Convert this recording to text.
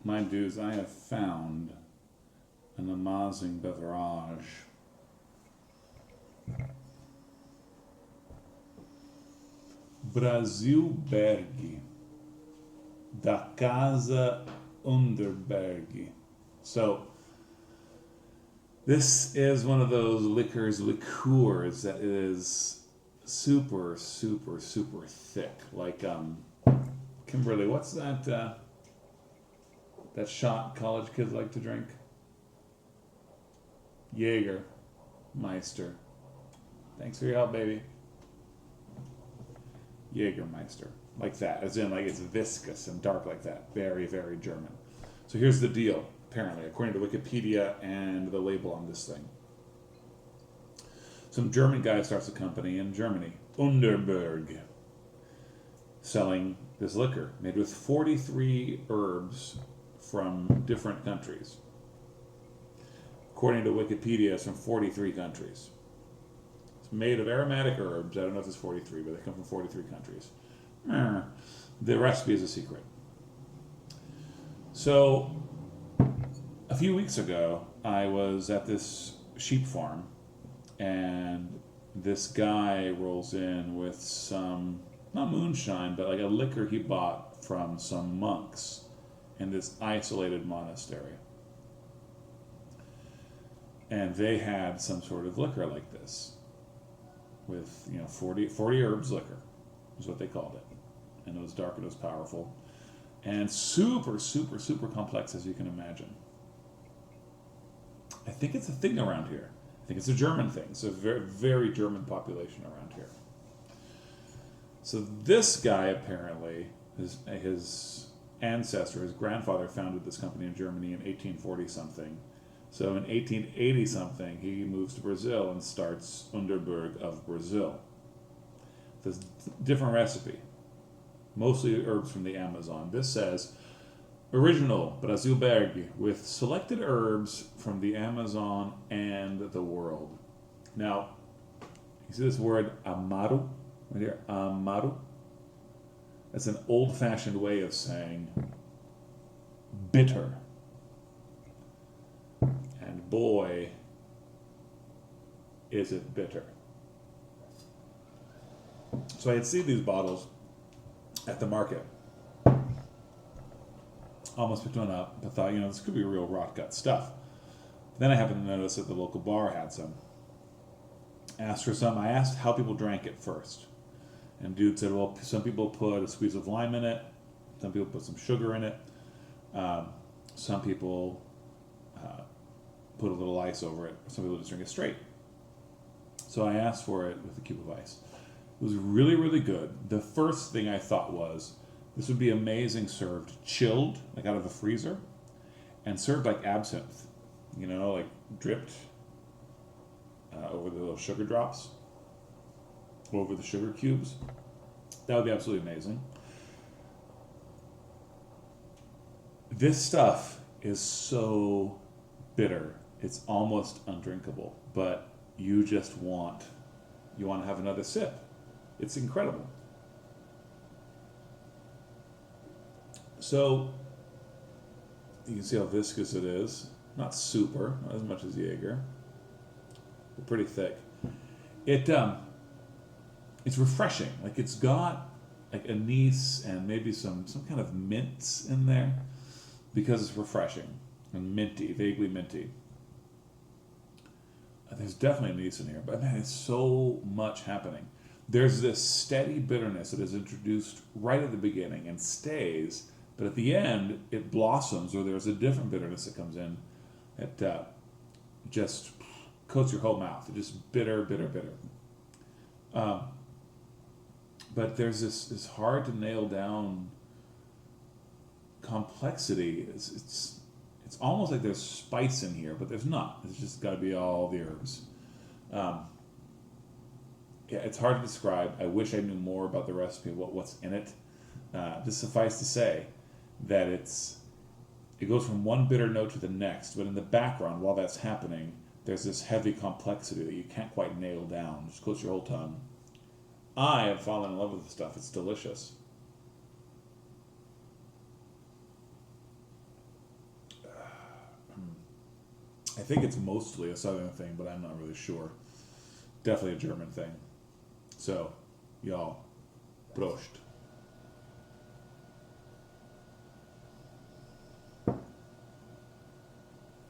My dudes, I have found an amazing beverage. Brasilberg da Casa Underberg. So, this is one of those liqueurs that is super, super, super thick. Like, Kimberly, what's that shot college kids like to drink? Jaeger Meister. Thanks for your help, baby. Jägermeister. Like that, as in like it's viscous and dark like that. Very, very German. So here's the deal, apparently, according to Wikipedia and the label on this thing. Some German guy starts a company in Germany, Underberg, selling this liquor made with 43 herbs from different countries. According to Wikipedia, it's from 43 countries. It's made of aromatic herbs. I don't know if it's 43, but they come from 43 countries. The recipe is a secret. So, a few weeks ago, I was at this sheep farm, and this guy rolls in with some, not moonshine, but like a liquor he bought from some monks in this isolated monastery. And they had some sort of liquor like this with, 40 herbs liquor is what they called it. And it was dark and it was powerful and super, super, super complex, as you can imagine. I think it's a thing around here. I think it's a German thing. It's a very, very German population around here. So this guy apparently, his ancestor, his grandfather founded this company in Germany in 1840 something. So in 1880 something, he moves to Brazil and starts Underberg of Brazil. This different recipe, mostly herbs from the Amazon. This says original Brasilberg with selected herbs from the Amazon and the world. Now, you see this word amaro right here? Amaro. That's an old-fashioned way of saying bitter. And boy, is it bitter. So I had seen these bottles at the market. Almost picked one up, but thought, this could be real rot gut stuff. Then I happened to notice that the local bar had some. Asked for some. I asked how people drank it first. And dude said, well, some people put a squeeze of lime in it. Some people put some sugar in it. Some people put a little ice over it. Some people just drink it straight. So I asked for it with a cube of ice. It was really, really good. The first thing I thought was, this would be amazing served chilled, like out of the freezer, and served like absinthe, like dripped over the little sugar drops, over the sugar cubes. That would be absolutely amazing. This stuff is so bitter, it's almost undrinkable, but you want to have another sip. It's incredible. So, you can see how viscous it is. Not super, not as much as Jaeger, but pretty thick. It's refreshing. Like it's got like anise and maybe some kind of mints in there because it's refreshing and minty, vaguely minty. There's definitely anise in here, but man, it's so much happening. There's this steady bitterness that is introduced right at the beginning and stays, but at the end it blossoms, or there's a different bitterness that comes in that just coats your whole mouth. It's just bitter, bitter, bitter. But there's this hard to nail down complexity. It's almost like there's spice in here, but there's not. It's just got to be all the herbs. Yeah, it's hard to describe. I wish I knew more about the recipe, what's in it. Just suffice to say that it goes from one bitter note to the next, but in the background, while that's happening, there's this heavy complexity that you can't quite nail down. Just coats your whole tongue. I have fallen in love with this stuff. It's delicious. I think it's mostly a southern thing, but I'm not really sure. Definitely a German thing. So, y'all, Prost.